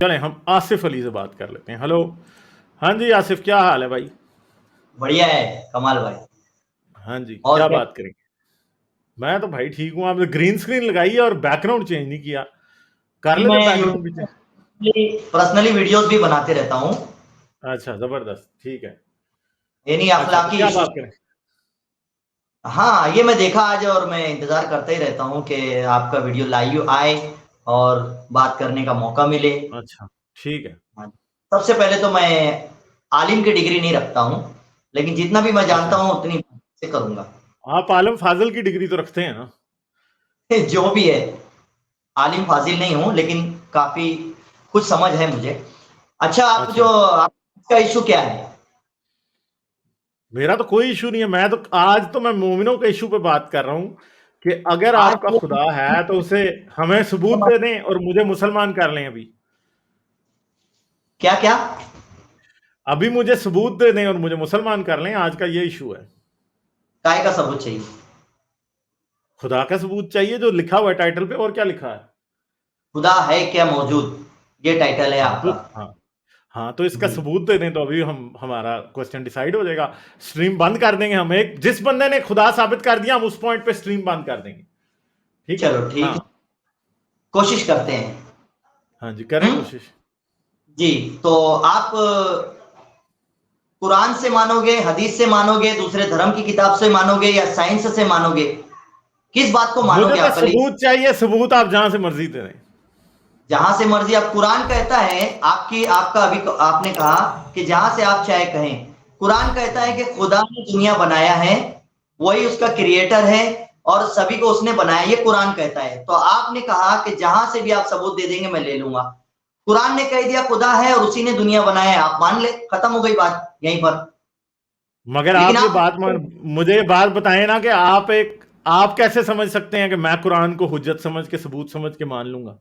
चलें हम आसिफ अली से बात कर लेते हैं। हेलो। हाँ जी आसिफ, क्या हाल है भाई? बढ़िया है कमाल भाई। हाँ जी, और क्या क्या? बात करेंगे? मैं तो भाई ठीक हूँ। आपने ग्रीन स्क्रीन लगाई है और बैकग्राउंड चेंज नहीं किया। कर जी, लेते मैं बैकग्राउंड भी यूट्यूब चेंज। पर्सनली वीडियोस भी बनाते रहता हूँ। अच्छा, जबरदस्त, ठीक है। ये नहीं अच्छा, तो अखलाकी क्या इशू। बात करें? हाँ, ये मैं देखा आज और मैं इंतजार करते ही रहता हूँ कि आपका वीडियो लाइव आए और बात करने का मौका मिले। अच्छा, ठीक है। हाँ, सबसे पहले तो मैं आलिम की डिग्री नहीं रखता हूँ, लेकिन जितना भी मैं जानता अच्छा, हूँ उतनी से करूंगा। आप आलम फाजल की डिग्री तो रखते हैं ना? जो भी है, आलिम फाजिल नहीं हूँ, लेकिन काफी कुछ समझ है मुझे। अच्छा, अच्छा, आपका इशू क्या है? मेरा तो कोई इशू नहीं है। मैं तो आज तो मैं मोमिनों के इशू पे बात कर रहा हूँ कि अगर आज आपका खुदा है तो उसे हमें सबूत दे दें और मुझे मुसलमान कर लें। अभी क्या क्या? अभी मुझे सबूत दे दें और मुझे मुसलमान कर लें, आज का ये इशू है। काय का सबूत चाहिए? खुदा का सबूत चाहिए, जो लिखा हुआ है टाइटल पे। और क्या लिखा है? खुदा है क्या मौजूद, ये टाइटल है हाँ तो आपका। हाँ, हाँ तो इसका जी। सबूत दे दें तो अभी हम हमारा क्वेश्चन डिसाइड हो जाएगा। स्ट्रीम बंद कर देंगे हम। एक जिस बंदे ने खुदा साबित कर दिया हम उस पॉइंट पे स्ट्रीम बंद कर देंगे। ठीक है। चलो ठीक हाँ। है, कोशिश करते हैं। हाँ जी, करें हम्म। कोशिश। जी। तो आप कुरान से मानोगे, हदीस से मानोगे, दूसरे धर्म की किताब से मानोगे या साइंस से मानोगे? किस बात को मुझे मानोगे तो आप पहले? सबूत चाहिए। सबूत आप जहां से मर्जी दे दें। जहां से मर्जी। आप कुरान कहता है, आपकी आपका अभी आपने कहा कि जहां से आप चाहे कहें। कुरान कहता है कि खुदा ने दुनिया बनाया है, वही उसका क्रिएटर है और सभी को उसने बनाया, ये कुरान कहता है। तो आपने कहा कि जहां से भी आप सबूत दे देंगे मैं ले लूंगा। कुरान ने कह दिया खुदा है और उसी ने दुनिया बनाया है, आप मान ले, खत्म हो गई बात यहीं पर। मगर लेकिन आप ये आप बात मुझे ये बात बताएं ना कि आप कैसे समझ सकते हैं कि मैं कुरान को हुज्जत समझ के, सबूत समझ के मान लूंगा?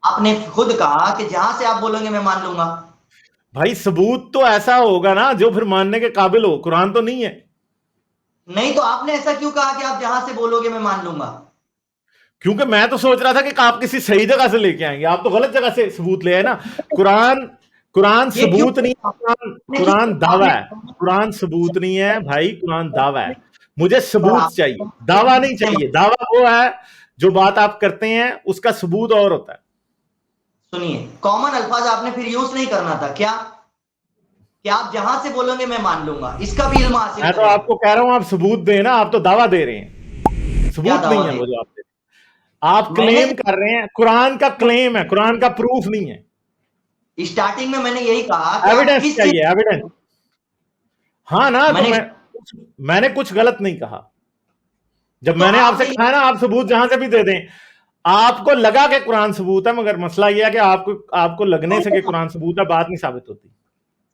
आपने खुद कहा कि जहां से आप बोलोगे मैं मान लूंगा। भाई सबूत तो ऐसा होगा ना जो फिर मानने के काबिल हो। कुरान तो नहीं है। नहीं तो आपने ऐसा क्यों कहा कि आप जहां से बोलोगे मैं मान लूंगा? क्योंकि मैं तो सोच रहा था कि आप किसी सही जगह से लेके आएंगे। आप तो गलत जगह से सबूत ले आए ना। कुरान कुरान ये क्यों? सबूत नहीं है। कुरान आपने कुरान किस दावा आपने है। कुरान सबूत नहीं है भाई, कुरान दावा है। मुझे सबूत चाहिए, दावा नहीं आपने चाहिए। दावा वो है जो बात आप करते हैं, उसका सबूत और होता है। सुनिए, कॉमन अल्फाज आपने फिर यूज नहीं करना था क्या? कि आप जहां से बोलोगे मैं मान लूंगा, इसका भी इल्म हासिल मैं तो करें। आपको कह रहा हूं आप सबूत दें ना। आप तो दावा दे रहे हैं, क्या सबूत नहीं दावा है दे? वो जो आप दे रहे हैं। आप मैंने क्लेम कर रहे हैं, कुरान का क्लेम है, कुरान का प्रूफ नहीं है। स्टार्टिंग में मैंने यही कहा कि आप एविडेंस किस चीज। चाहिए, एविडेंस। हाँ ना, तो मैंने मैंने कुछ गलत नहीं कहा। जब तो मैंने आपसे आपने कहा है ना आप सबूत जहां से भी दे दें। आपको लगा कि कुरान सबूत है, मगर मसला यह है कि आपको आपको लगने से कि कुरान सबूत है, बात नहीं साबित होती।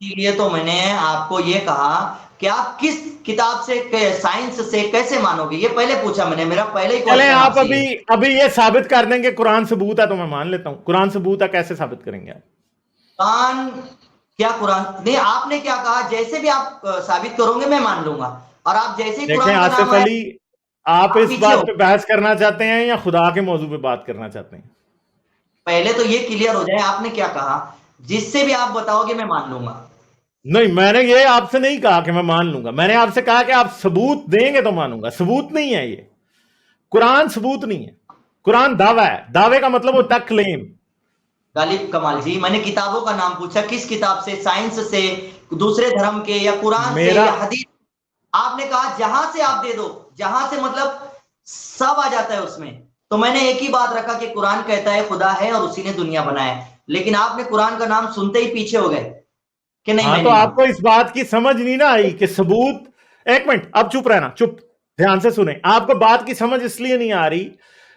इसीलिए तो मैंने आपको ये कहा कि आप किस किताब से, साइंस से कैसे मानोगे, ये पहले पूछा मैंने। मेरा पहले ही चलें, क्वेश्चन आप आपसे अभी ये। अभी ये साबित कर देंगे कुरान सबूत है तो मैं मान लेता हूं। कुरान सबूत है, कैसे साबित करेंगे आप? कुरान, क्या कुरान नहीं, आपने क्या कहा, जैसे भी आप साबित करोगे मैं मान लूंगा। और आप जैसे ही देखें कुरान का नाम आसिफ आया, अली, आप आप इस पीछे बात हो। पे बहस करना चाहते हैं या खुदा के मौजू पे बात करना चाहते हैं? पहले तो ये क्लियर हो जाए, आपने क्या कहा? जिससे भी आप बताओगे मैं मान लूंगा। नहीं, मैंने ये आपसे नहीं कहा कि मैं मान लूंगा। मैंने आपसे कहा कि आप सबूत देंगे तो मानूंगा। सबूत नहीं है ये। कुरान सबूत नहीं है। कुरान दावा है। दावे का मतलब होता है क्लेम। गालिब कमाल जी, मैंने किताबों का नाम पूछा, किस किताब से, साइंस से, दूसरे धर्म के, या कुरान से मेरा या हदीस? आपने कहा जहां से आप दे दो। जहां से मतलब सब आ जाता है उसमें। तो मैंने एक ही बात रखा कि कुरान कहता है खुदा है और उसी ने दुनिया बनाया है, लेकिन आपने कुरान का नाम सुनते ही पीछे हो गए कि नहीं हाँ, मैं तो नहीं आपको मानता। इस बात की समझ नहीं ना आई कि सबूत। एक मिनट, अब चुप रहना, चुप। ध्यान से सुने। आपको बात की समझ इसलिए नहीं आ रही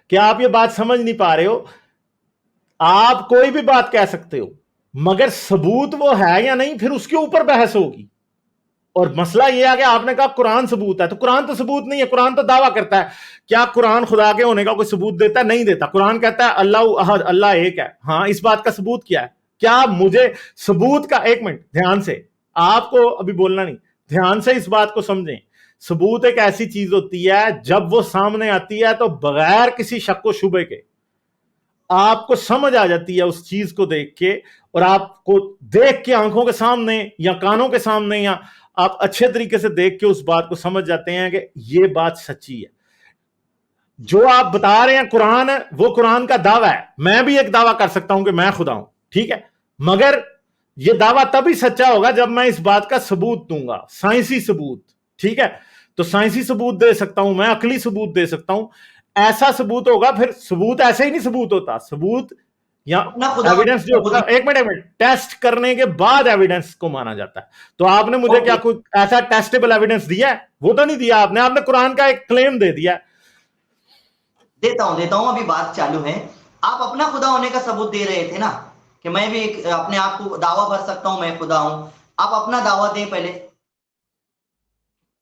कि आप ये बात समझ नहीं पा रहे हो। आप कोई भी बात कह सकते हो, मगर सबूत वो है या नहीं, फिर उसके ऊपर बहस होगी। और मसला यह है कि आपने कहा कुरान सबूत है, तो कुरान तो सबूत नहीं है। कुरान तो दावा करता है। क्या कुरान खुदा के होने का कोई सबूत देता है? नहीं देता। कुरान कहता है अल्लाह अहद, अल्लाह एक है। हाँ, इस बात का सबूत क्या है? क्या मुझे सबूत का, एक मिनट ध्यान से, आपको अभी बोलना नहीं, ध्यान से इस बात को समझें। सबूत एक ऐसी चीज होती है जब वो सामने आती है तो बगैर किसी शक व शुबे के आपको समझ आ जाती है उस चीज को देख के, और आपको देख के आंखों के सामने या कानों के सामने, या आप अच्छे तरीके से देख के उस बात को समझ जाते हैं कि ये बात सच्ची है। जो आप बता रहे हैं कुरान है, वो कुरान का दावा है। मैं भी एक दावा कर सकता हूं कि मैं खुदा हूं, ठीक है, मगर ये दावा तभी सच्चा होगा जब मैं इस बात का सबूत दूंगा, साइंसी सबूत, ठीक है। तो साइंसी सबूत दे सकता हूं मैं, अकली सबूत दे सकता हूं, ऐसा सबूत होगा। फिर सबूत ऐसे ही नहीं सबूत होता, सबूत या अपना खुदा एविडेंस जो होता है, एक मिनट टेस्ट करने के बाद एविडेंस को माना जाता है। तो आपने मुझे क्या कोई ऐसा टेस्टेबल एविडेंस दिया है? वो तो नहीं दिया आपने। आपने कुरान का एक क्लेम दे दिया। देता हूं, अभी बात चालू है। आप अपना खुदा होने का सबूत दे रहे थे ना, कि मैं भी अपने आप को दावा भर सकता हूं मैं खुदा हूं। आप अपना दावा दें पहले।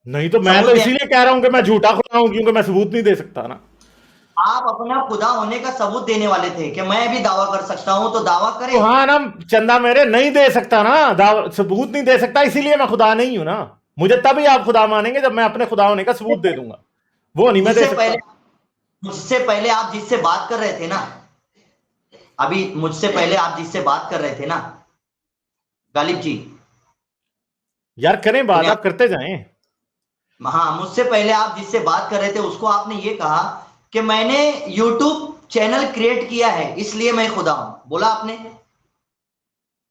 नहीं तो मैं तो इसीलिए कह रहा हूं कि मैं झूठा खुदा हूं, क्योंकि मैं सबूत नहीं दे सकता ना। आप अपना खुदा होने का सबूत देने वाले थे कि मैं भी दावा कर सकता हूं, तो दावा करें। तो हाँ ना चंदा, मेरे नहीं दे सकता ना, सबूत नहीं दे सकता, इसीलिए मैं खुदा नहीं हूं ना। मुझे तभी आप खुदा मानेंगे जब मैं अपने खुदा होने का सबूत दे दूंगा, वो नहीं मैं दे सकता। मुझसे पहले आप जिससे बात कर रहे थे ना, अभी मुझसे पहले आप जिससे बात कर रहे थे ना गालिब जी, यार करें बात, आप करते जाएं। हाँ, मुझसे पहले आप जिससे बात कर रहे थे उसको आपने ये कहा कि मैंने YouTube चैनल क्रिएट किया है इसलिए मैं खुदा हूं, बोला आपने।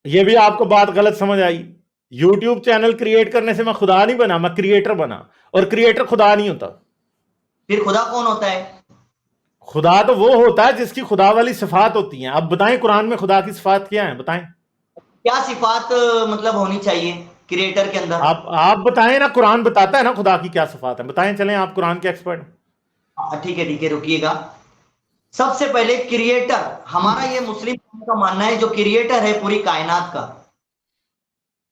ये भी आपको बात गलत समझ आई। यूट्यूब चैनल क्रिएट करने से मैं खुदा नहीं बना, मैं क्रिएटर बना, और क्रिएटर खुदा नहीं होता। फिर खुदा कौन होता है? खुदा तो वो होता है जिसकी खुदा वाली सिफात होती हैं। अब बताएं कुरान में खुदा की सिफात क्या है, बताएं। क्या सिफात मतलब होनी चाहिए क्रिएटर के अंदर? आप बताएं ना, कुरान बताता है ना खुदा की क्या सिफात है, बताएं। चलें, आप कुरान के एक्सपर्ट। ठीक है, रुकिएगा। सबसे पहले क्रिएटर, हमारा ये मुस्लिम का मानना है, जो क्रिएटर है पूरी कायनात का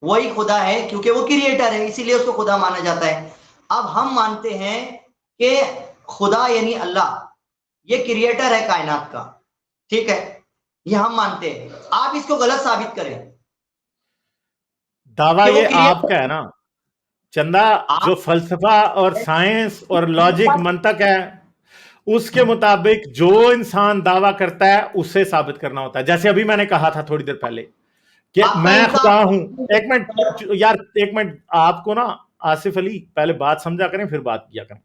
वही खुदा है, क्योंकि वो क्रिएटर है इसीलिए उसको खुदा माना जाता है। अब हम मानते हैं कि खुदा यानी अल्लाह ये क्रिएटर है कायनात का, ठीक है, ये हम मानते हैं। आप इसको गलत साबित करें दावा कि वो ये आपका क्रिएटर। है ना चंदा। जो आप फलसफा और साइंस और लॉजिक मंतक है, उसके मुताबिक जो इंसान दावा करता है उसे साबित करना होता है। जैसे अभी मैंने कहा था थोड़ी देर पहले कि आपका मैं खुदा हूं। एक इंसान मिनट यार, एक मिनट, आपको ना आसिफ अली पहले बात समझा करें फिर बात किया करें।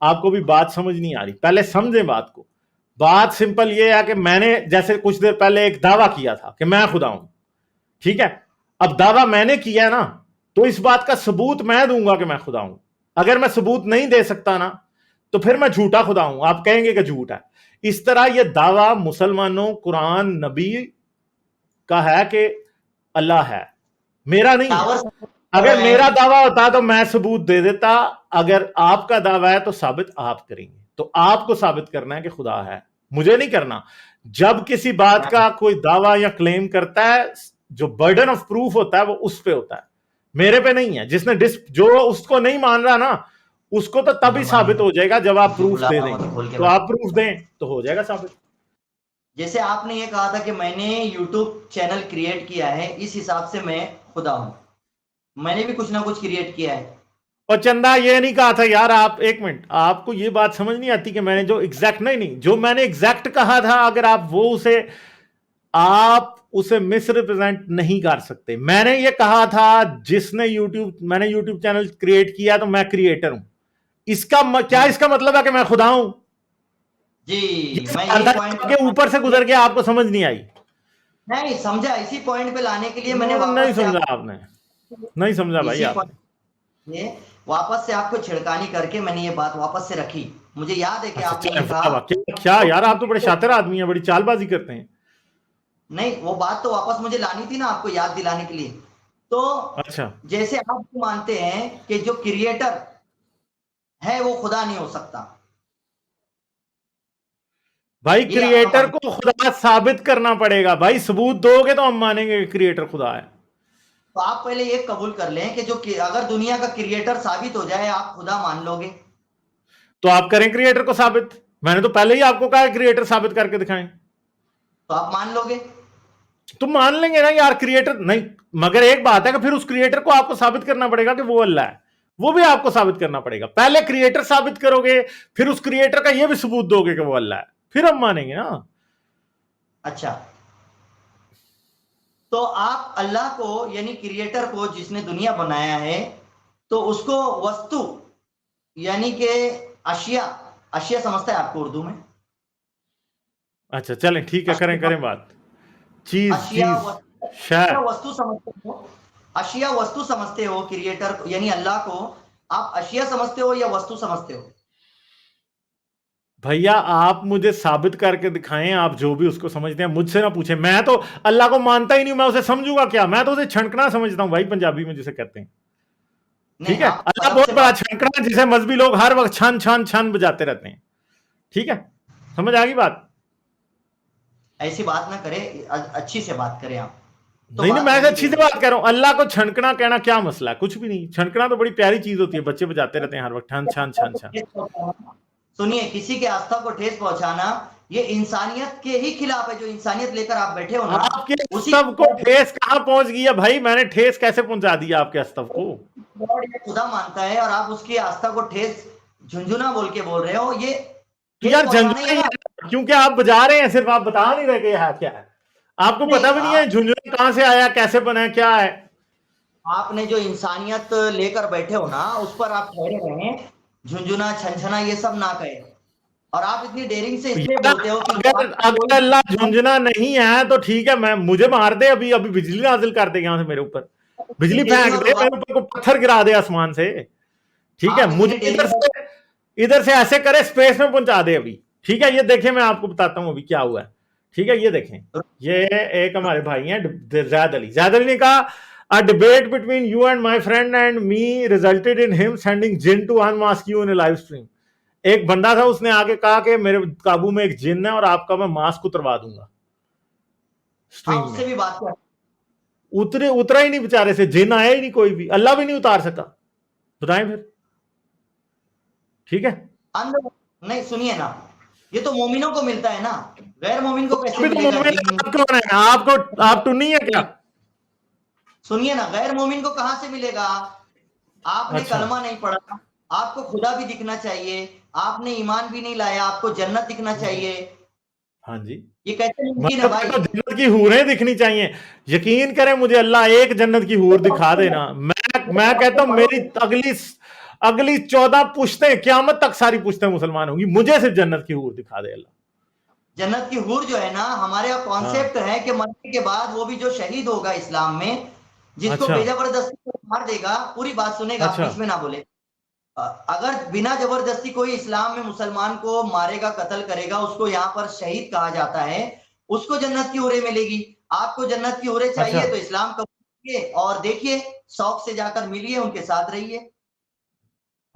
आपको भी बात समझ नहीं आ रही, पहले समझें बात को। बात सिंपल ये है कि मैंने जैसे कुछ देर पहले एक दावा किया था कि मैं खुदा हूं, ठीक है। अब दावा मैंने किया है ना, तो इस बात का सबूत मैं दूंगा कि मैं खुदा हूं। अगर मैं सबूत नहीं दे सकता ना, तो फिर मैं झूठा खुदा हूं, आप कहेंगे कि झूठ है। इस तरह यह दावा मुसलमानों, कुरान, नबी का है कि अल्लाह है, मेरा नहीं है। टावर कर अगर रहे मेरा हैं। दावा होता तो मैं सबूत दे देता। अगर आपका दावा है तो साबित आप करेंगे, तो आपको साबित करना है कि खुदा है, मुझे नहीं करना। जब किसी बात का कोई दावा या क्लेम करता है, जो बर्डन ऑफ प्रूफ होता है वो उस पे होता है, मेरे पे नहीं है। जिसने जो उसको नहीं मान रहा ना, उसको तो तभी साबित हो जाएगा जब आप प्रूफ दे देंगे। तो आप प्रूफ दें तो हो जाएगा साबित। जैसे आपने ये कहा था कि मैंने YouTube चैनल क्रिएट किया है, इस हिसाब से मैं खुदा हूं। मैंने भी कुछ ना कुछ क्रिएट किया है। और चंदा ये नहीं कहा था यार, आप एक मिनट, आपको ये बात समझ नहीं आती कि मैंने जो एग्जैक्ट, नहीं नहीं, जो मैंने एग्जैक्ट कहा था, अगर आप वो उसे, आप उसे मिस रिप्रेजेंट नहीं कर सकते। मैंने ये कहा था मैंने यूट्यूब चैनल क्रिएट किया तो मैं क्रिएटर हूं। क्या इसका मतलब है कि मैं खुदा हूं? जी, ये मैं यही पॉइंट के ऊपर से गुजर के आपको समझ नहीं आई? नहीं समझा, इसी पॉइंट पे लाने के लिए मैंने नहीं वापस से समझा आपने, नहीं समझा भाई इसी आपने। पॉइंट में वापस से आपको छिड़कानी करके मैंने ये बात वापस से रखी। मुझे याद है कि अच्छा आपने चलें, ये वाह कहा। वाह, क्या क्या यार, आप तो बड़े शातिर आदमी हैं, बड़ी चालबाजी करते हैं। नहीं, वो बात तो वापस मुझे लानी थी ना आपको याद दिलाने के लिए। तो अच्छा जैसे आप मानते हैं कि जो क्रिएटर है वो खुदा नहीं हो सकता, भाई, ये आपका क्रिएटर मानना। को खुदा साबित करना पड़ेगा भाई। सबूत दोगे तो हम मानेंगे कि क्रिएटर खुदा है। तो आप पहले ये कबूल कर लें कि अगर दुनिया का क्रिएटर साबित हो जाए आप खुदा मान लोगे? तो आप करें क्रिएटर को साबित। मैंने तो पहले ही आपको कहा है क्रिएटर साबित करके दिखाएं। तो आप मान लोगे? तो मान लेंगे ना यार, क्रिएटर नहीं। मगर एक बात है कि फिर उस क्रिएटर को आपको साबित करना पड़ेगा कि वो अल्लाह है, वो भी आपको साबित करना पड़ेगा। पहले क्रिएटर साबित करोगे, फिर उस क्रिएटर का ये भी सबूत दोगे कि वो अल्लाह है, फिर हम मानेंगे ना। अच्छा, तो आप अल्लाह को यानी क्रिएटर को जिसने दुनिया बनाया है, तो उसको वस्तु यानी कि अशिया, अशिया समझता है आपको उर्दू में? अच्छा चलें, ठीक है, करें अशिया, करें बात। चीज अशिया चीज वस्तु, शय। अशिया वस्तु समझते हो? अशिया वस्तु समझते हो क्रिएटर यानी अल्लाह को? आप अशिया समझते हो या वस्तु समझते हो? भैया आप मुझे साबित करके दिखाएं, आप जो भी उसको समझते हैं मुझसे ना पूछें। मैं तो अल्लाह को मानता ही नहीं, मैं उसे समझूंगा क्या? मैं तो उसे छनकना समझता हूं भाई, पंजाबी में जिसे कहते हैं। नहीं, ठीक है, आप अल्लाह मदब बहुत से बड़ा बात, छनकना, जिसे मजहबी लोग हर वक्त छन छन छन बजाते रहते हैं। ठीक है, समझ आ गई बात? ऐसी बात ना करें, अच्छी से बात करें आप, तो नहीं नहीं, बात मैं होगी अच्छी से बेहतर। बात कर रहा हूं। अल्लाह को छनकना कहना क्या मसला है? कुछ भी नहीं, छनकना तो बड़ी प्यारी चीज होती है, बच्चे बजाते रहते हैं हर वक्त, छन छन छन छन। सुनिए, किसी के आस्था को ठेस पहुंचाना ये इंसानियत के ही खिलाफ है। जो इंसानियत लेकर आप बैठे हो ना, आपके उसी अस्तव को ठेस कहां पहुंच गई है भाई? मैंने ठेस कैसे पहुंचा दिया आपके अस्तव को? गॉड या खुदा मानता है और आप उसकी आस्था को ठेस झुंझुना बोल के बोल रहे हो, ये तो ठेस यार पहुंचाना ही झंझुना है ही ना। है, क्योंकि आप बजा रहे हैं, सिर्फ आप बता नहीं रहे कि यह क्या है। आपको नहीं, पता भी नहीं है झुंझुना कहां से आया, कैसे बना है, क्या है। आपने जो इंसानियत लेकर बैठे हो ना, उस पर आप ठहरे रहे। झुंझुना छंछना ये सब ना कहे। और आप इतनी डेयरिंग से इसलिए यार बोलते हो कि अगर अगर अल्लाह झुंझुना नहीं है तो ठीक है, मैं मुझे मार दे, अभी अभी बिजली नाजिल कर दे यहां से मेरे ऊपर, बिजली डेयरिंग फेंक और दे रुबाब, मेरे ऊपर, को पत्थर गिरा दे आसमान से। ठीक है, आप मुझे इतनी डेयरिंग, इधर से ऐसे करे, स्पेस में पहुंचा दे अभी। ठीक है, ये देखें, मैं आपको बताता हूं अभी क्या हुआ है। ठीक है, ये देखें। ये एक हमारे भाई हैं जैद अली, जैद अली ने कहा, a debate between you and my friend and me resulted in him sending jinn to unmask you in live stream. एक बंदा था, उसने आगे कहा कि मेरे काबू में एक जिन है और आपका मैं मास्क उतरवा दूंगा आप स्ट्रीम उससे में। भी बात कर, उतरा ही नहीं बेचारे से, जिन आया ही नहीं, कोई भी, अल्लाह भी नहीं उतार सका। बताएं फिर। ठीक है, अंदर नहीं, सुनिए ना, ये तो मोमिनों को मिलता है ना, गैर मोमिन तो को कैसे अभी तो मिलेगा मोमिन जिन? आप कौन है? आपको, आप टुन्नी है क्या? सुनिए ना, गैर मोमिन को कहां से मिलेगा? आपने अच्छा, कलमा नहीं पढ़ा, आपको खुदा भी दिखना चाहिए, आपने ईमान भी नहीं लाया, आपको जन्नत दिखना चाहिए, हाँ जी। ये कैसे मुमकिन है मतलब भाई? तो जन्नत की हूरें दिखनी चाहिए। यकीन करें मुझे, अल्लाह एक जन्नत की हूर दिखा देना, मैं कहता हूं मेरी अगली अगली 14 पुश्तें, क्यामत तक सारी पुश्तें मुसलमान होंगी, मुझे सिर्फ जन्नत की हूर दिखा दे अल्लाह। जन्नत की हूर जो है ना, हमारे यहाँ हाँ, कॉन्सेप्ट है कि मरने के बाद वो भी जो शहीद होगा इस्लाम में, जिसको अच्छा बेजबरदस्ती मार देगा, पूरी बात सुनेगा आप, अच्छा बीच में ना बोले। अगर बिना जबरदस्ती कोई इस्लाम में मुसलमान को मारेगा, कत्ल करेगा, उसको यहाँ पर शहीद कहा जाता है, उसको जन्नत की हूरें मिलेगी। आपको जन्नत की हूरें अच्छा चाहिए तो इस्लाम कबूल कीजिए और देखिए, शौक से जाकर मिलिए, उनके साथ रहिए।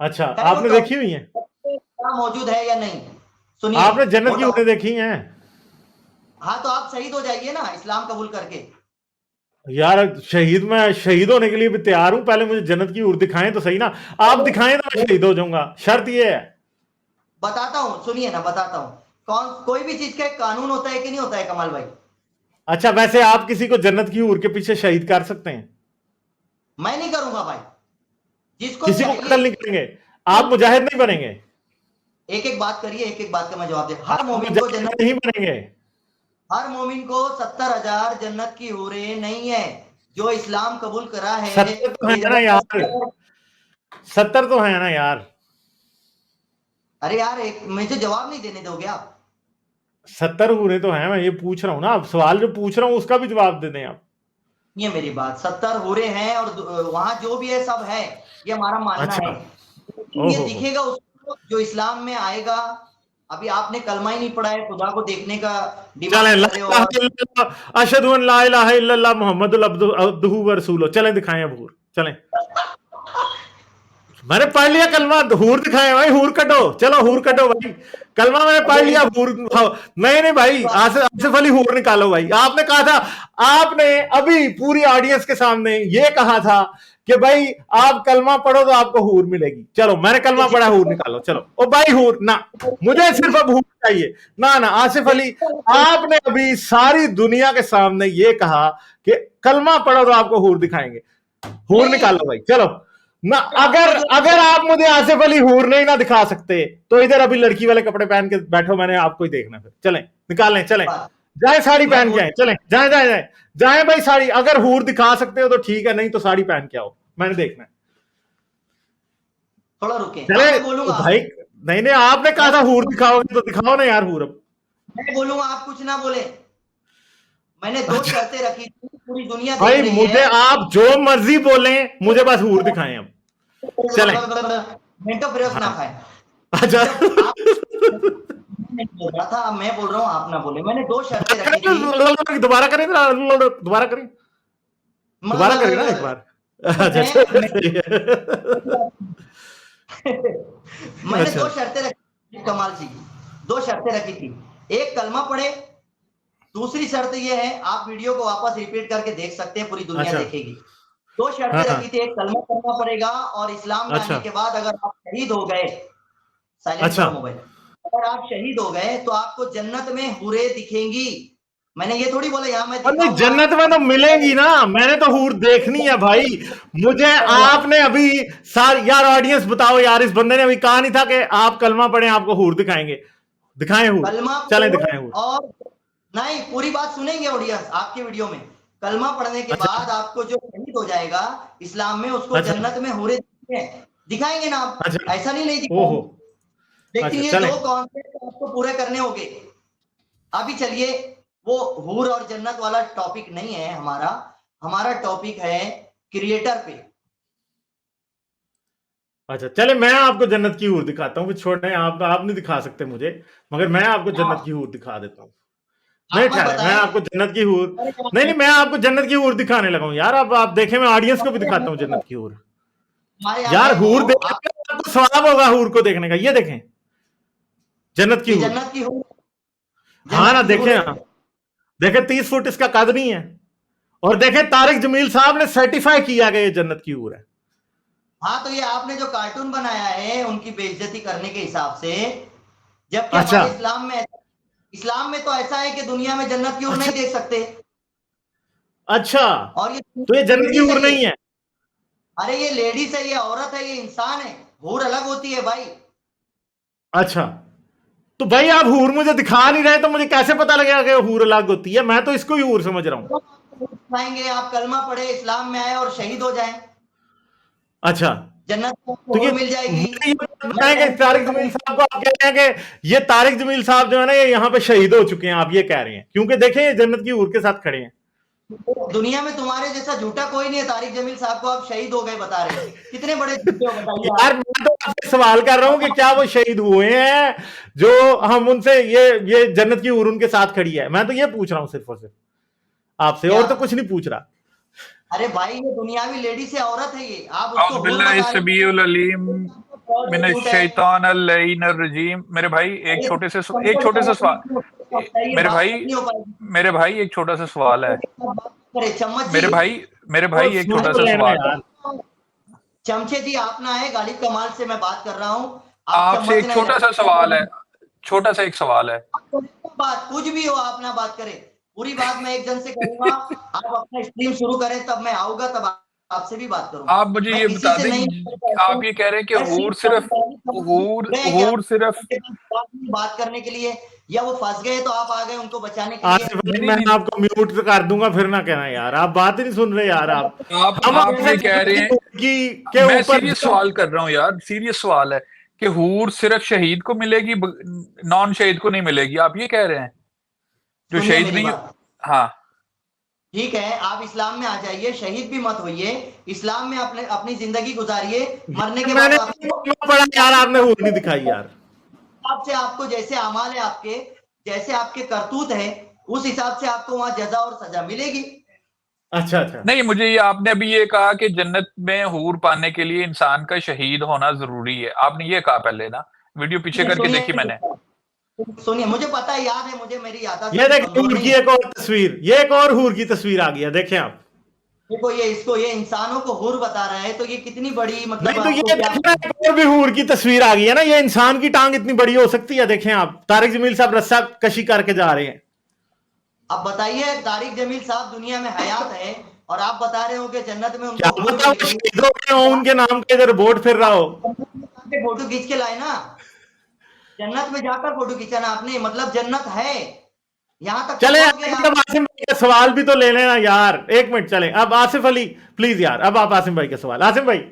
अच्छा, है वो आपने देखी हुई है? टॉपिक मौजूद है या नहीं? सुनिए, आपने वो जन्नत की हूरें टॉपिक, देखी हैं? हाँ, तो आप शहीद हो जाइए ना इस्लाम कबूल करके। यार शहीद, मैं शहीद होने के लिए भी तैयार हूं, पहले मुझे जन्नत की हूर दिखाएं तो सही ना। आप दिखाएं तो मैं शहीद हो जाऊंगा, शर्त ये है। बताता हूँ, सुनिए ना, बताता हूँ। कोई भी चीज का एक कानून होता है कि नहीं होता है कमाल भाई? अच्छा, वैसे आप किसी को जन्नत की हूर के पीछे शहीद कर सकते हैं? मैं नहीं करूंगा भाई, जिसको किसी को चाहिए। कत्ल नहीं करेंगे? आप मुजाहिद नहीं बनेंगे? एक एक बात करिए, एक एक बात का मैं जवाब दे। हर आप मोमिन को मुजाहिद जन्नत, नहीं बनेंगे? हर मोमिन को 70,000 जन्नत की हूरें नहीं है। जो इस्लाम कबूल करा है 70 तो है ना यार, बेजबरदस्ती, 70 तो है ना यार। अरे यार, एक मुझे जवाब नहीं देने दोगे आप? 70 हूरें तो हैं, मैं ये पूछ रहा हूं ना, आप सवाल जो पूछ रहा हूं उसका भी जवाब दे दें आप। ये मेरी बात, 70 हूरें हैं और वहां जो भी है सब है, ये हमारा मानना अच्छा, है। लेकिन ये ओहो हो। दिखेगा उसको जो इस्लाम में आएगा। अभी आपने कलमा ही नहीं पढ़ा है, खुदा को देखने का चलें, डिमांड कर रहे हो। और अशहदु अन ला इलाहा इल्लल्लाह मुहम्मदुल अब्दुहु व रसूलुहु, चलें दिखाएं अब हूर, चलें। मैंने पढ़ लिया कलमा, हूर दिखाए भाई, हूर कटो, चलो हूर कटो भाई। कलमा मैंने पढ़ मेरी लिया, हूर नहीं नहीं भाई, बात, आसिफ अली हूर निकालो भाई। आपने कहा था, आपने अभी पूरी ऑडियंस के सामने ये कहा था कि भाई आप कलमा पढ़ो तो आपको हूर मिलेगी। चलो मैंने कलमा पढ़ा, हूर निकालो, चलो। ओ भाई हूर ना, मुझे सिर्फ अब हूर चाहिए। ना ना आसिफ अली, आपने अभी सारी दुनिया के सामने ये कहा कि कलमा पढ़ो तो आपको हूर दिखाएंगे। हूर नहीं, निकालो भाई, चलो ना। आपको अगर जो अगर आप मुझे आसिफ अली हूर नहीं ना दिखा सकते तो इधर अभी लड़की वाले कपड़े पहन के बैठो, मैंने आपको ही देखना, फिर चलें निकालें, चलें। जाए साड़ी मैं पहन के बोल आए, चलें, जाए जाए जाए जाए भाई साड़ी, अगर हूर दिखा सकते हो तो ठीक है, नहीं तो साड़ी पहन के आओ, मैंने देखना है। थोड़ा रुके, चले अब मैं बोलूंगा भाई, नहीं नहीं, आपने कहा मैं था हूर दिखाओगे तो दिखाओ ना यार हूर अब। मैं बोलूंगा, आप कुछ ना बोले। मैंने 2 अच्छा शर्तें रखी थी, पूरी दुनिया देख भाई, रही है। मुझे आप जो मर्जी बोलें, मुझे बस हूर दिखाएं अब। चलें। मिनटों फिरोज ना हाँ। खाए। अच्छा। जब आप नहीं बोल रहा था, अब मैं बोल रहा हूँ, आप ना बोले। मैंने 2 शर्तें रखी थी। दोबारा करें, दोबारा करें, दोबारा करें ना एक बार। अच्छा चलो, मैं सही है। मैंने अच्छा 2 शर्तें रखी थी कमाल जी की। 2 शर्तें रखी थी। एक, कलमा पढ़े। दूसरी शर्त ये है, आप वीडियो को वापस रिपीट करके देख सकते हैं, पूरी दुनिया अच्छा। देखेगी। 2 हाँ शर्तें हाँ। रखी थी, एक कलमा पढ़ना पड़ेगा, और इस्लाम लाने अच्छा के बाद अगर आप शहीद हो गए, साइलेंट अच्छा। करो मोबाइल, अगर आप शहीद हो गए तो आपको जन्नत में हुरे दिखेंगी। मैंने ये थोड़ी बोला यहाँ मैं और नहीं, दिखाऊंगा। जन्नत में तो मिलेंगी ना, मैंने तो हूर देखनी है भाई। मुझे आपने अभी यार ऑडियंस बताओ यार, इस बंदे ने अभी कहा नहीं था कि आप कलमा पढ़े आपको हूर दिखाएंगे। दिखाएं हूर, कलमा चलें पढ़ो, दिखाएं हूर। और नहीं, पूरी बात सुनेंगे ऑडियंस आपके वीडियो में। कलमा पढ़ने के अच्छा बाद आपको जो शहीद हो जाएगा इस्लाम में, उसको अच्छा जन्नत में हुरे दिखाएंगे ना आप। अच्छा। ऐसा नहीं ओहो। दिखाएंगे। लेकिन अच्छा ये चलें। 2 कॉन्सेप्ट आपको पूरे करने होंगे। अभी चलिए, वो हूर और जन्नत वाला टॉपिक नहीं है हमारा। हमारा टॉपिक है क्रिएटर पे। अच्छा चले, मैं आपको जन्नत की हूर दिखाता हूँ, छोड़े आप नहीं दिखा सकते मुझे, मगर मैं आपको जन्नत की हाँ, हूर दिखा देता हूँ। नहीं आप मत ठहरे, मैं बताएं। आपको जन्नत की हूर, अरे नहीं नहीं, मैं आपको जन्नत की हूर दिखाने लगा हूँ यार। अब आप देखें, मैं ऑडियंस को भी हमारे दिखाता यहाँ हूँ है वो, जन्नत की हूर। हमारे यहाँ यार है वो। हूर आप देखने में आपको सवाब होगा, हूर को देखने का। ये देखें, जन्नत की ये हूर। जन्नत की हूर, हाँ जन्नत ना, की हूर देखें है। ना, देखें 30 फुट इसका कद नहीं है। और देखें, तारिक जमील साहब ने सर्टिफाई किया कि ये जन्नत की हूर है। हाँ, तो ये आपने जो कार्टून बनाया है उनकी बेइज्जती करने के हिसाब से, जबकि अच्छा हमारे इस्लाम में तो ऐसा है कि दुनिया में जन्नत की हूर अच्छा नहीं देख सकते। अच्छा। और ये तो ये जन्नत की लेडीज है हूर ये। नहीं है। अरे ये लेडीज है, ये औरत है, ये इंसान है। हूर अलग होती है भाई। अच्छा, तो भाई आप हूर मुझे दिखा नहीं रहे, तो मुझे कैसे पता लगेगा कि हूर अलग होती है? मैं तो इसको ही हूर समझ रहा हूं। खाएंगे, आप कलमा पढ़े, इस्लाम में आए और शहीद हो जाएं, अच्छा, जन्नत में आपको तो ये हूर मिल जाएगी। मुझे ये बात मैं बताएं कि कौन सी तारिक जमील बताऊं? साहब को आप कह रहे हैं कि ये तारिक जमील साहब जो है ना, ये यहाँ पे शहीद हो चुके हैं, आप ये कह रहे हैं? क्योंकि देखें, ये जन्नत की हूर के साथ खड़े हैं। दुनिया में तुम्हारे जैसा झूठा कोई नहीं है। तारिक जमील साहब को आप शहीद हो गए बता रहे हैं। कितने बड़े झूठे हो बताइए यार आप। मैं तो आपसे सवाल कर रहा हूं कि क्या वो शहीद हुए हैं, जो हम उनसे ये जन्नत की हूर उनके साथ खड़ी है? मैं तो ये पूछ रहा हूं सिर्फ और सिर्फ आपसे, क्या? और तो कुछ नहीं पूछ रहा। अरे भाई, ये दुनियावी लेडी से औरत है, ये आप उसको हूर बता रहे औज़ुबिल्लाहिस्समीउल हैं। झूठ है। मिनश्शैतानिर्रजीम। मेरे भाई अरे एक छोटे से सवाल, ये मेरे बात भाई नहीं हो पाएगी। मेरे भाई एक छोटा सा सवाल है। चम्मच जी, मेरे भाई मेरे तो भाई एक सुन छोटा तो सा लेना सवाल। यार। चमचे जी, आप ना आए, गालिब कमाल से मैं बात कर रहा हूँ। आप आपसे चम्मच एक नहीं छोटा सा सवाल है, रहे। छोटा सा एक सवाल है। बात कुछ भी हो, आप ना बात करें। पूरी बात मैं एक जन से करूंगा। आप अपना स्ट्रीम शुरू करें, तब मैं आऊंगा, तब आपसे भी बात करूंगा। आप मुझे मैं ये किसी बता से दें, नहीं, आप ये कह रहे हैं कि मैं हूर सिर्फ सिर्फ गए क्या हूर सिर्फ बात करने के लिए, या वो फंस गए तो आप आ गए उनको बचाने के लिए। आसिफ नहीं भाई, नहीं मैं नहीं, आपको म्यूट कर दूंगा, फिर ना कहना यार, आप बात ही नहीं सुन रहे यार। आप हम आप आपसे ये कह जन्नत रहे की हैं। हूर के मैं ऊपर सीरियस सवाल कर रहा हूँ यार, सीरियस सवाल है कि हूर सिर्फ शहीद को मिलेगी, नॉन शहीद को नहीं मिलेगी, आप ये कह रहे हैं? जो सुनिए शहीद मेरी नहीं। बात। हाँ। ठीक है, आप इस्लाम में आ जाइए, शहीद भी मत होइए। इस्लाम में अपने अपनी जिंदगी गुजारिए। मरने के मैंने बाद नहीं पढ़ा यार, आपने हूर नहीं दिखाई यार। हिसाब से आपको जैसे अमाल है आपके, जैसे आपके करतूत है, उस हिसाब से आपको वहां जजा और सजा मिलेगी। अच्छा अच्छा। नहीं, मुझे ये आपने अभी ये कहा कि जन्नत में हूर पाने के लिए इंसान का शहीद होना जरूरी है, आपने ये कहा पहले ना। वीडियो पीछे करके देखी मैंने। सुनिए, सुनिए, मुझे पता है, याद है मुझे, मेरी ये याददाश्त देखिए कमजोर हूर नहीं की है। एक और तस्वीर, ये एक और हूर की तस्वीर आ गई है, देखें आप। देखो, ये इंसानों को हुर बता रहा है, तो ये कितनी बड़ी, मतलब नहीं तो आपको ये क्या। देखना, एक और भी हूर की तस्वीर आ गई है ना। ये इंसान की टांग इतनी बड़ी हो सकती है? देखें आप, तारिक जमील साहब रस्सा कशी करके जा रहे हैं। अब बताइए, तारिक जमील साहब दुनिया में हयात है, और आप बता रहे हो कि जन्नत में क्या उनको हुर पता वो मिलेगी। शहीद हो गए हों, उनके नाम का इधर बोर्ड फिर रहा हो। फोटो खींच के लाए ना, जन्नत में जाकर फोटो खींचा ना आपने, मतलब जन्नत है। यहाँ तक चले पहुंच गए आप। अब आसिम भाई का सवाल भी तो ले लेना यार, एक मिनट चले। अब आसिफ अली प्लीज यार, अब आप आसिम भाई का सवाल। आसिम भाई।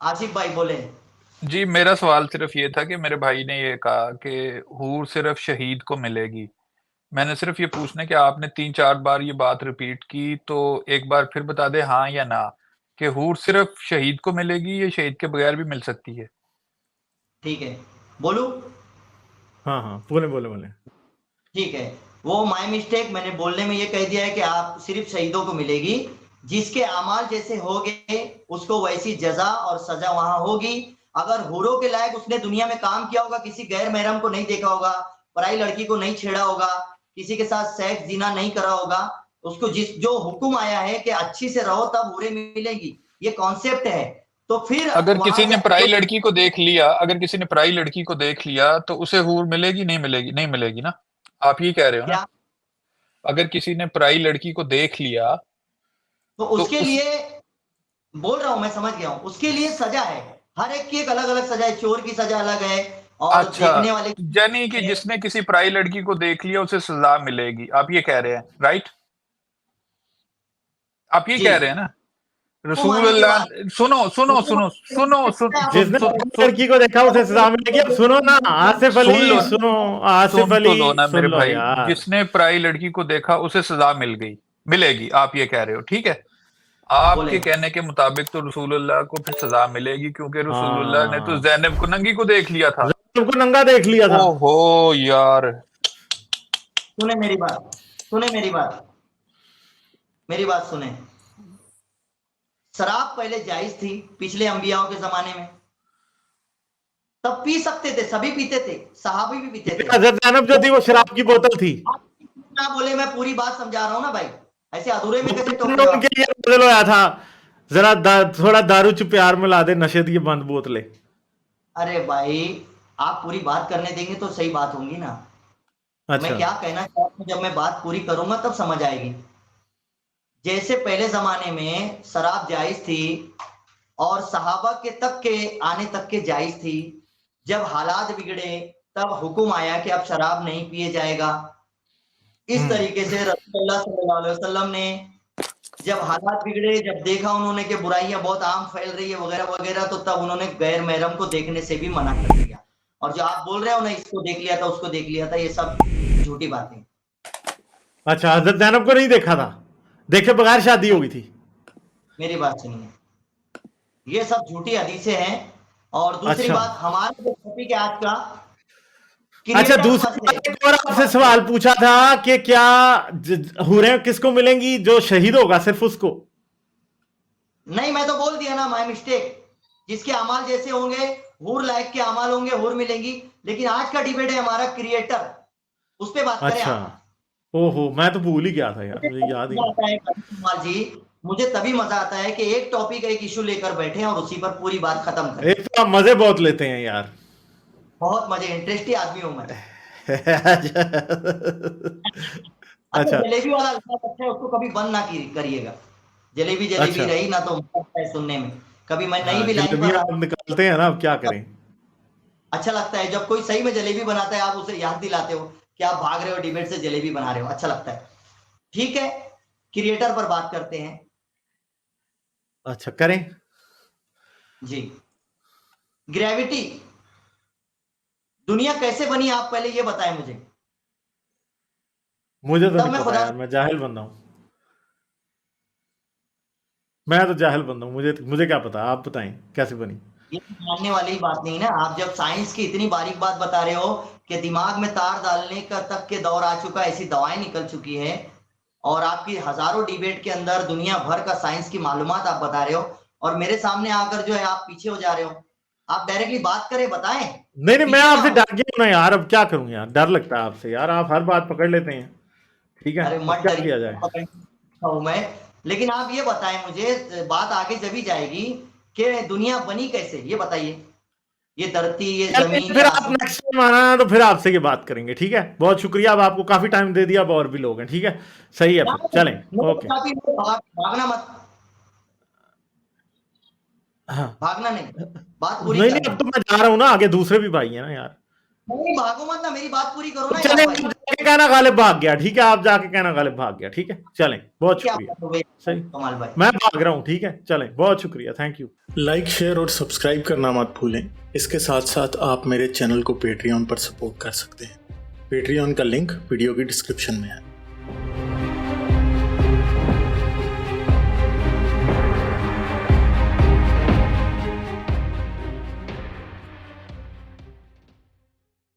आसिफ भाई बोले। जी, मेरा सवाल सिर्फ ये था कि मेरे भाई ने ये कहा कि हूर सिर्फ शहीद को मिलेगी। मैंने सिर्फ ये पूछना है कि आपने 3-4 बार ये बात रिपीट की, तो एक बार फिर बता दें हाँ या ना, कि हूर सिर्फ शहीद को मिलेगी या शहीद के बगैर भी मिल सकती है? ठीक है, बोलू? हाँ हाँ, बोले बोले बोले। ठीक है, वो माय मिस्टेक, मैंने बोलने में ये कह दिया है कि आप सिर्फ शहीदों को मिलेगी। जिसके अमाल जैसे होंगे उसको वैसी जजा और सजा वहां होगी। अगर हूरों के लायक उसने दुनिया में काम किया होगा, किसी गैर महरम को नहीं देखा होगा, पराई लड़की को नहीं छेड़ा होगा, किसी के साथ सेक्स जीना नहीं करा होगा, उसको जो हुक्म आया है कि अच्छी से रहो तब हूरें मिलेगी, ये कॉन्सेप्ट है। तो फिर अगर वहां किसी ने से पराई लड़की को देख लिया, अगर किसी ने पराई लड़की को देख लिया तो उसे हूर मिलेगी? नहीं मिलेगी? नहीं मिलेगी ना, आप ये कह रहे हो ना? क्या? अगर किसी ने पराई लड़की को देख लिया तो तो उसके लिए बोल रहा हूं, मैं समझ गया हूं, उसके लिए सजा है। हर एक की एक अलग अलग सजा है, चोर की सजा अलग है और अच्छा, देखने वाले यानी कि जिसने किसी पराई लड़की को देख लिया उसे सजा मिलेगी, आप ये कह रहे हैं, राइट? आप ये जी कह रहे हैं ना? हुक्म आने के रसूलुल्लाह, बाद सुनो सुनो हुक्म सुनो सुनो सुन सुन जिसने सुन पराई सुन लड़की को देखा उसे सजा मिलेगी। अब सुनो ना आसिफ सुन अली, लो, सुनो आसिफ सुन तो अली, लो ना सुन मेरे लो भाई। यार। जिसने पराई लड़की को देखा उसे सजा मिल गई, मिलेगी, आप ये कह रहे हो, ठीक है? बोले। आपके कहने के मुताबिक तो रसूलुल्लाह को फिर सजा मिलेगी, क्योंकि रसूलुल्लाह ने तो हाँ, ज़ैनब को नंगी को देख लिया था। जब को नंगा देख लिया था। ओहो यार। सुने मेरी बात, सुने मेरी बात, मेरी बात सुने। शराब पहले जायज थी पिछले अंबियाओं के जमाने में, तब पी सकते थे, सभी पीते थे, सहाबी भी पीते थे। हजरत जैनब जो थी वो शराब की बोतल थी। ना बोले, मैं पूरी बात समझा रहा हूं ना भाई, ऐसे अधूरे में कैसे टोक रहे हो उनके आप? लिए बदल होया था। जरा थोड़ा दारू च प्यार मिला दे, नशे दी बंद बोतलें। अरे भाई, आप पूरी बात करने देंगे तो सही बात होगी ना। मैं अच्छा। क्या कहना चाहता हूं, जब मैं बात पूरी करूंगा तब समझ आएगी। जैसे पहले जमाने में शराब जायज थी और सहाबा के तक के आने तक के जायज थी। जब हालात बिगड़े तब हुक्म आया कि अब शराब नहीं पिए जाएगा। इस तरीके से रसूलुल्लाह सल्लल्लाहु अलैहि वसल्लम ने जब हालात बिगड़े, जब देखा उन्होंने कि बुराइयां बहुत आम फैल रही है वगैरह वगैरह, तो तब उन्होंने गैर महरम को देखने से भी मना कर दिया। और जो आप बोल रहे हो ना, इसको देख लिया था उसको देख लिया था, ये सब झूठी बातें। अच्छा, हजरत जैनब को नहीं देखा था, देखे बगैर शादी हो गई थी। मेरी बात सुनिए, ये सब झूठी हदीसें हैं। और दूसरी अच्छा। बात, हमारा जो टॉपिक है आज का, अच्छा, क्रिएटर दूसरी मत है। बात, एक और आपसे सवाल पूछा था कि क्या हुरें किसको मिलेंगी? जो शहीद होगा सिर्फ उसको? नहीं, मैं तो बोल दिया ना, माय मिस्टेक। जिसके अमाल जैसे होंगे, हुर लायक के अमाल होंगे, हुर मिलेंगी। लेकिन आज का डिबेट है हमारा क्रिएटर, उस पर बात करें अच्छा। आप। ओहो, मैं तो भूल ही गया था यार, मुझे मुझे तभी याद ही मजा नहीं। आता है कुमार जी, मुझे तभी मजा आता है कि एक टॉपिक, एक इशू लेकर बैठे और उसी पर पूरी बात खत्म करें। एक तो आप मजे बहुत लेते हैं यार। बहुत मजे, इंटरेस्टी आदमी हूं मैं। अच्छा, अच्छा। जलेबी वाला अच्छा है, उसको कभी बंद ना करिएगा। जलेबी जलेबी अच्छा। रही ना तो मजा आता है सुनने में। कभी मैं नहीं हाँ, भी लाइन पर जलेबियां रहा, हम निकालते हैं ना, अब क्या करें। अच्छा लगता है जब कोई सही में जलेबी बनाता है, आप उसे याद दिलाते हो कि आप भाग रहे हो डिबेट से, जलेबी बना रहे हो, अच्छा लगता है। ठीक है, क्रिएटर पर बात करते हैं। अच्छा, करें। जी, ग्रेविटी दुनिया कैसे बनी, आप पहले ये बताएं मुझे, मुझे तो तब नहीं मैं पता खुदा यार, मैं जाहिल बंदा हूँ। मैं तो जाहिल बंदा हूँ, मुझे क्या पता, आप बताएं कैसे बनी। ये मानने वाली बात नहीं ना। आप जब साइंस की इतनी बारीक बात बता रहे हो कि दिमाग में तार डालने का तक के दौर आ चुका है, ऐसी दवाएं निकल चुकी है, और आपकी हजारों डिबेट के अंदर दुनिया भर का साइंस की मालूमात आप बता रहे हो, और मेरे सामने आकर जो है आप पीछे हो जा रहे हो। आप डायरेक्टली बात करें, बताएं, नहीं नहीं, मैं पीछे ना आपसे हो। डर गया हूं ना यार, अब क्या करूं यार, डर लगता है आपसे यार, आप हर बात पकड़ लेते हैं। ठीक है, अरे अब मत क्या डरिए, किया जाए। हूं मैं। लेकिन आप ये बताएं मुझे, बात आगे जब ही जाएगी कि दुनिया बनी कैसे, ये बताइए। ये धरती, ये चलिए, जमीन, ये फिर आप आसमान। नेक्स्ट टाइम आना है तो फिर आपसे ये बात करेंगे, ठीक है? बहुत शुक्रिया, अब आपको काफी टाइम दे दिया, अब और भी लोग हैं, ठीक है? सही है, फिर चलें। ओके। भागना मत, हाँ। भागना नहीं, बात पूरी नहीं नहीं, करना अब तो है। मैं जा रहा हूँ ना, आगे दूसरे भी भाई हैं ना यार। नहीं भागो मत ना, मेरी बात पूरी करो ना चलें, यार भाई। जाके कहना गालिब भाग गया, ठीक है, आप जाके कहना गालिब भाग गया, ठीक है, चलें, बहुत क्या शुक्रिया। करोगे सही, कमाल भाई। मैं भाग रहा हूं, ठीक है, चलें, बहुत शुक्रिया, थैंक यू। लाइक, शेयर और सब्सक्राइब करना मत भूलें। इसके साथ साथ आप मेरे चैनल को पेट्रियन पर सपोर्ट कर सकते हैं। पेट्रियन का लिंक वीडियो की डिस्क्रिप्शन में है।